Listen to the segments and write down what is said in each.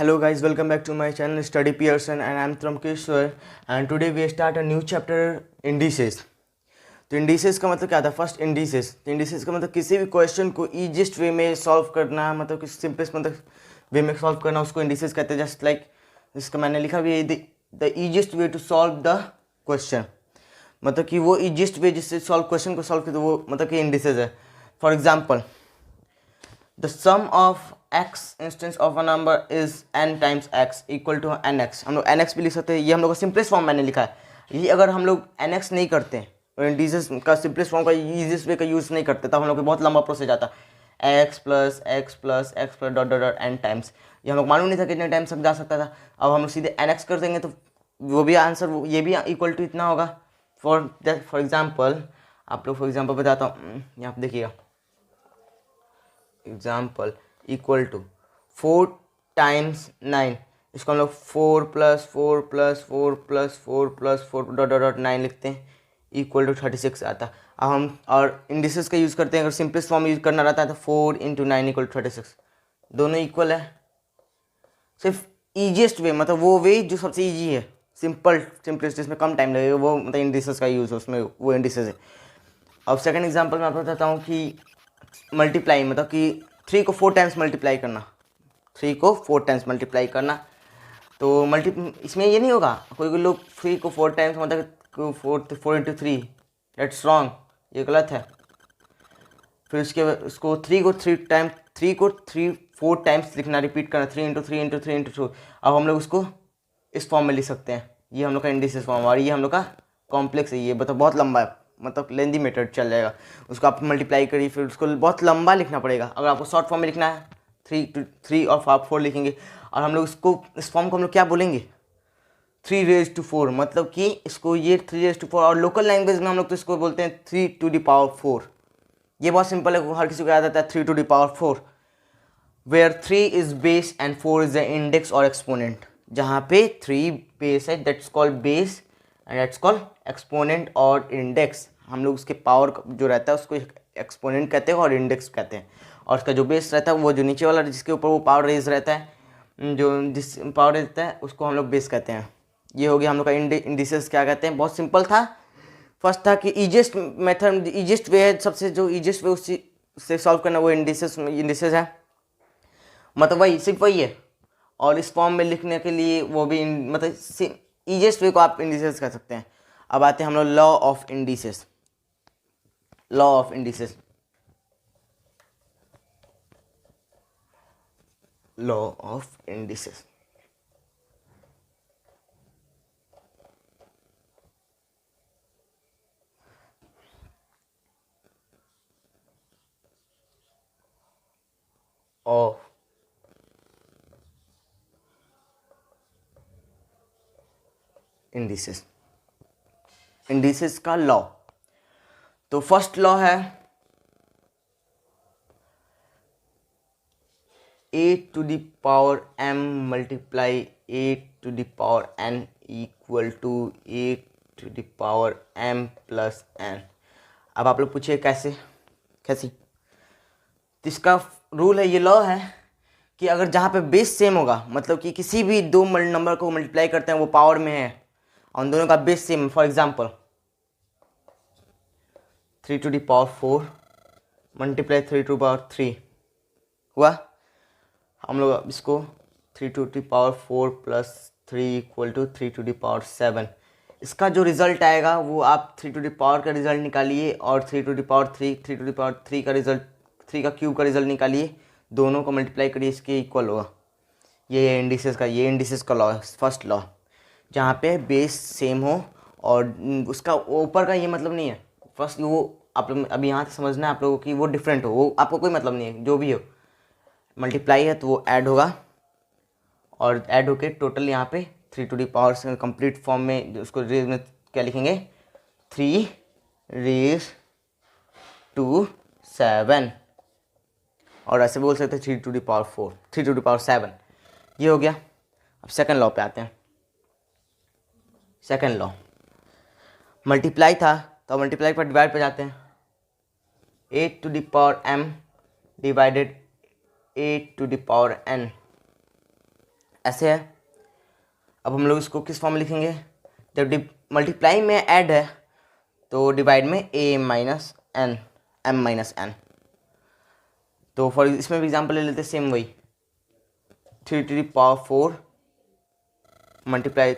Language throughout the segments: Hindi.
Hello guys, welcome back to my channel Study Pearson and I'm Tramkeshwar and today we start a new chapter indices. तो इंडिसेस का मतलब क्या था? First indices. तो इंडिसेस का मतलब किसी भी क्वेश्चन को ईजिएस्ट वे में सॉल्व करना, मतलब कि सिंपलेस्ट मतलब वे में सॉल्व करना, उसको इंडिसेस कहते हैं. जस्ट लाइक इसका मैंने लिखा भी है the easiest way to solve the question, मतलब कि वो ईजिएस्ट वे जिससे सॉल्व क्वेश्चन को सॉल्व करते वो मतलब कि इंडिसेस है. For example the sum of x instance of a number is n times x equal to nx. हम लोग nx भी लिख सकते हैं. ये हम लोग का सिंपलेस्ट फॉर्म मैंने लिखा है. ये अगर हम लोग nx नहीं करते और इंडिसेस का सिंपलेस्ट फॉर्म का ईजीएस्ट वे का यूज़ नहीं करते तब हम लोग को बहुत लंबा प्रोसेस जाता. x plus x plus x plus dot dot dot n times. ये हम लोग मालूम नहीं था कितने टाइम तक जा सकता था. अब हम लोग सीधे nx कर देंगे तो वो भी आंसर ये भी इक्वल टू इतना होगा. फॉर एग्जाम्पल आप लोग फॉर एग्जाम्पल बताता हूँ. यहाँ पे देखिएगा एग्जाम्पल इक्वल टू 4 टाइम्स 9. इसको हम लोग 4 plus 4 plus 4 plus 4 plus 4 dot dot dot 9 लिखते हैं इक्वल टू 36 आता. अब हम और इंडिसेस का यूज़ करते हैं. अगर सिंपलेस्ट फॉर्म यूज़ करना रहता है तो 4 इंटू 9 इक्वल टू 36. दोनों इक्वल है. सिर्फ ईजिएस्ट वे मतलब वो वे जो सबसे ईजी है, सिंपलेस्ट जिसमें कम टाइम लगेगा वो मतलब इंडिसेस का यूज़ है, उसमें वो इंडिसेस है. अब सेकंड एग्जांपल मैं आपको बताता हूँ कि मल्टीप्लाई मतलब कि 3 को 4 टाइम्स मल्टीप्लाई करना. 3 को 4 टाइम्स मल्टीप्लाई करना तो इसमें ये नहीं होगा. कोई लोग 3 को 4 टाइम्स मतलब 4 इंटू 3, दैट्स रॉन्ग, ये गलत है. फिर उसको 3 को 4 टाइम्स लिखना, रिपीट करना 3 इंटू 3 इंटू 3 इंटू 2. अब हम लोग उसको इस फॉर्म में लिख सकते हैं. ये हम लोग का इंडिसेस फॉर्म और ये हम लोग का कॉम्प्लेक्स है. ये मतलब बहुत लंबा है, मतलब लेंदी मेथड चल जाएगा. उसको आप मल्टीप्लाई करिए फिर उसको बहुत लंबा लिखना पड़ेगा. अगर आपको शॉर्ट फॉर्म में लिखना है 3 और 4 लिखेंगे. और हम लोग इसको इस फॉर्म को हम लोग क्या बोलेंगे? 3 raised to 4. मतलब कि इसको ये 3 raised to 4 और लोकल लैंग्वेज में हम लोग तो इसको बोलते हैं 3 to the power 4. ये बहुत सिंपल है, हर किसी को याद आता है 3 to the power 4. Where 3 is base and 4 is the index और एक्सपोनेंट. जहाँ पे 3 बेस है that's called base and that's called exponent और इंडेक्स. हम लोग उसके पावर जो रहता है उसको एक्सपोनेंट कहते हैं और इंडेक्स कहते हैं. और उसका जो बेस रहता है वो जो नीचे वाला जिसके ऊपर वो पावर रेज रहता है, जो जिस पावर रेज रहता है उसको हम लोग बेस कहते हैं. ये हो गया हम लोग का इंडिसेस क्या कहते हैं. बहुत सिंपल था. फर्स्ट था कि ईजिएस्ट मेथड, ईजिएस्ट वे है सबसे, जो ईजिएस्ट वे उससे सॉल्व करना वो इंडिसेस है. मतलब वही सिर्फ वही है. और इस फॉर्म में लिखने के लिए वो भी मतलब ईजिएस्ट वे को आप इंडिसेस कह सकते हैं. अब आते हैं हम लोग law of indices. Law of indices, law of indices. Of indices, indices का लॉ. तो फर्स्ट लॉ है a⁴m multiply a⁴n equal to a⁴m plus n. अब आप लोग पूछिए कैसे तो इसका रूल है, ये लॉ है कि अगर जहाँ पे बेस सेम होगा, मतलब कि किसी भी दो नंबर को मल्टीप्लाई करते हैं वो पावर में है और उन दोनों का base same. For example 3 to the power 4 multiply 3 हुआ. हम लोग इसको 3 to the power 4 plus 3 equal to 3 to the power 7. इसका जो रिजल्ट आएगा वो आप 3 to the power का रिजल्ट निकालिए और 3 to the power 3 का रिजल्ट, 3 का क्यूब का रिजल्ट निकालिए. दोनों को मल्टीप्लाई करिए, इसके इक्वल होगा. ये इंडिसेस का लॉ है, फर्स्ट लॉ. जहाँ पे बेस सेम हो और उसका ऊपर का ये मतलब नहीं है. फर्स्ट वो आप लोग अभी यहाँ से समझना है आप लोगों की, वो डिफरेंट हो, वो आपको कोई मतलब नहीं है. जो भी हो मल्टीप्लाई है तो वो ऐड होगा और ऐड होके टोटल यहाँ पे 3 to the power से कंप्लीट फॉर्म में उसको रेज में क्या लिखेंगे 3 raised to 7. और ऐसे बोल सकते हैं 3 to the power 4, 3 to the power 7. ये हो गया. अब सेकंड लॉ पे आते हैं. सेकंड लॉ मल्टीप्लाई था तो मल्टीप्लाई पर डिवाइड पे जाते हैं. 8 to the power m divided 8 to the power n ऐसे है। अब हम लोग इसको किस फॉर्म में लिखेंगे, जब मल्टीप्लाई में ऐड है तो डिवाइड में a minus n, m minus n. तो फॉर इसमें भी एग्जाम्पल ले लेते हैं सेम वही, 3 to the power 4 multiply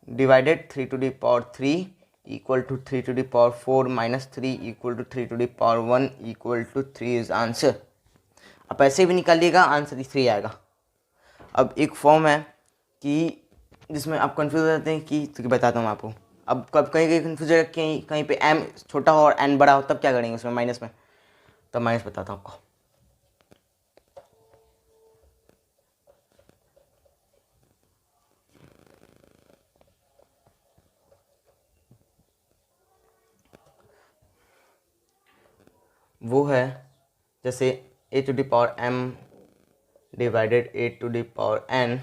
divided 3 to the power 3 equal to 3 to the power 4 minus 3 equal to 3 to the power 1 equal to 3 is answer. आप ऐसे भी निकालिएगा, आंसर 3 आएगा। अब एक फॉर्म है कि जिसमें आप कंफ्यूज हो जाते हैं कि, तो बताता हूँ आपको। अब कब कहीं कहीं कंफ्यूज है, कहीं कहीं पे m छोटा हो और n बड़ा हो, तब क्या करेंगे उसमें माइनस में, तब माइनस बताता हूँ आपको। वो है जैसे a⁴m divided a⁴n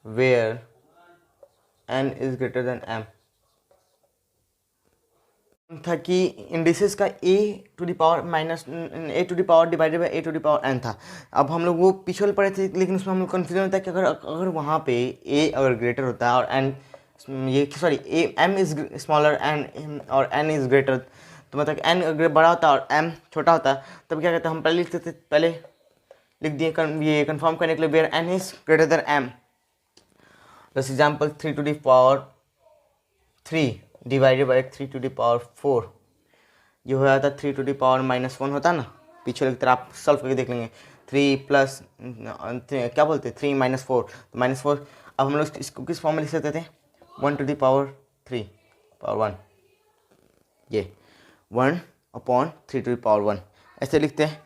where n is greater than m था कि इंडिसेस का a⁴ डिवाइडेड बाई a⁴n था। अब हम लोग वो पिछड़ पड़े थे, लेकिन उसमें हम लोग कन्फ्यूजन होता है कि अगर अगर वहाँ पे a अगर ग्रेटर होता है और n ये sorry m is smaller n और n इज ग्रेटर, तो मतलब n अगर बड़ा होता और m छोटा होता, तब क्या कहते हैं, हम पहले लिखते थे, पहले लिख दिए ये कन्फर्म करने के लिए where n is greater than m। जैसे example 3 divided by 3 to the power 4, ये हो जाता 3 to the power-1 होता ना, पीछे की तरह आप सॉल्व करके देख लेंगे। 3 प्लस क्या बोलते हैं 3 माइनस 4, तो -4। अब हम लोग इसको किस फॉर्म में लिख सकते थे, 1 to the power 3 ये 1/3 to the power 1 ऐसे लिखते हैं।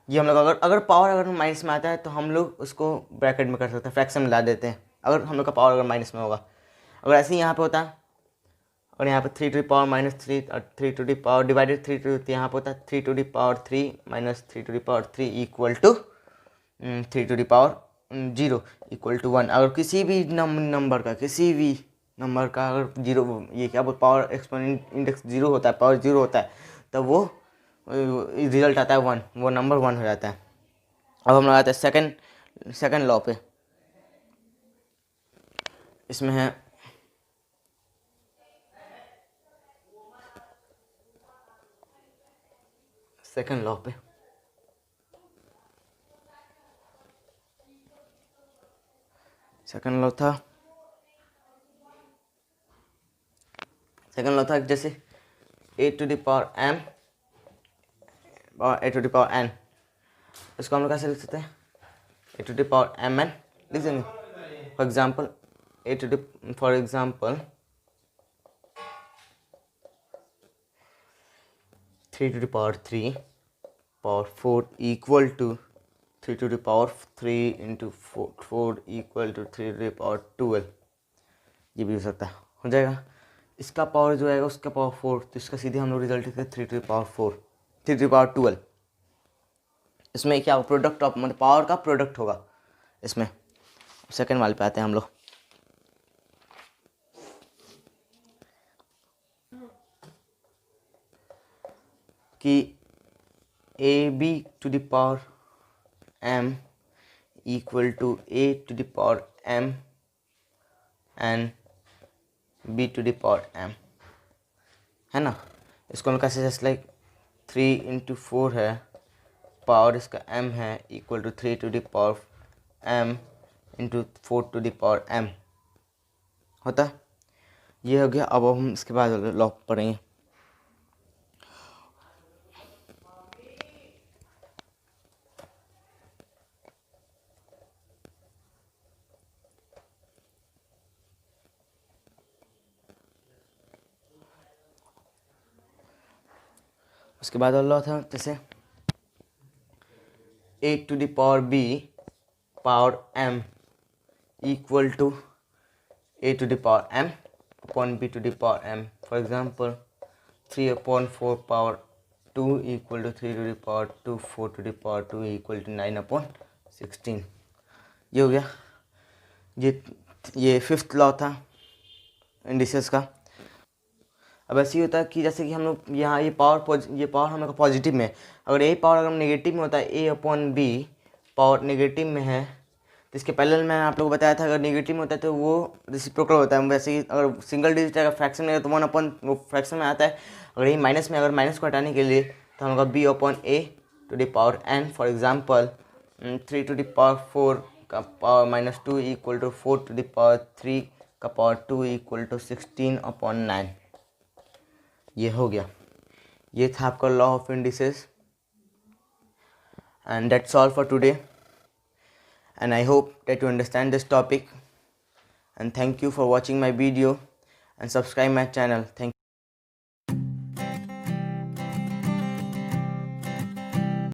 ये हम लोग अगर पावर अगर माइनस में आता है तो हम लोग उसको ब्रैकेट में कर सकते हैं, फ्रैक्शन में ला देते हैं, अगर हम लोग का पावर अगर माइनस में होगा। अगर ऐसे ही यहाँ पे होता है, और यहाँ पे 3 to the power-3 और 3 to the power divided 3 to, यहाँ पे होता है 3 to the power 3 minus 3 to the power 3 equal to 3 to the power 0 equal to 1। अगर किसी भी नंबर का अगर जीरो, ये क्या बोल, पावर एक्सपोनेंट इंडेक्स 0 होता है, पावर 0 होता है, तब वो रिजल्ट आता है 1, वो नंबर 1 हो जाता है। अब हम लोग आते हैं सेकंड लॉ पे। इसमें है सेकंड लॉ पे, सेकंड लॉ था जैसे a⁴m और a⁴n, इसको हम लोग कैसे लिख सकते हैं, a⁴mn लिख देंगे। For example for example 3 to the power 3 power 4 equal to 3 to the power 3 into 4 equal to 3 to the power 12, ये भी हो सकता है, हो जाएगा। इसका पावर जो आएगा उसका पावर 4, तो इसका सीधे हम लोग रिजल्ट लिखते हैं 3 to the power 12। इसमें क्या प्रोडक्ट ऑफ मतलब पावर का प्रोडक्ट होगा इसमें। सेकंड वाले पे आते हैं हम लोग कि ab⁴m equal to a⁴m and b⁴m है ना। इसको हम कैसे जस्ट लाइक 3 इंटू 4 है, पावर इसका m है, equal to 3 to the power m into 4 to the power m होता है। ये हो गया। अब हम इसके बाद लॉ पढ़ेंगे। उसके बाद लॉ था जैसे a⁴b power m equal to a⁴m upon b⁴m। For example 3/4 power 2 equal to 3 to the power 2 4 to the power 2 equal to 9/16। ये हो गया। ये फिफ्थ लॉ था इंडिसेस का। अब ऐसे ही होता है कि जैसे कि हम लोग यहाँ ये पावर हम लोग का पॉजिटिव में, अगर यही पावर अगर नेगेटिव में होता है a/b पावर नेगेटिव में है तो इसके पहले मैंने आप लोगों को बताया था अगर नेगेटिव में होता है तो वो रेसिप्रोकल होता है। वैसे ही अगर सिंगल डिजिट अगर फ्रैक्शन में है तो 1 वो फ्रैक्शन में आता है। अगर ये माइनस में, अगर माइनस को हटाने के लिए तो हम होगा b/a⁴n। फॉर एग्जाम्पल 3⁴ का पावर -2 इक्वल टू 4⁴ का पावर 2 इक्वल टू 16/9। ये हो गया, ये था आपका law of indices. And that's all for today, and I hope that you understand this topic, and thank you for watching my video and subscribe my channel. Thank you.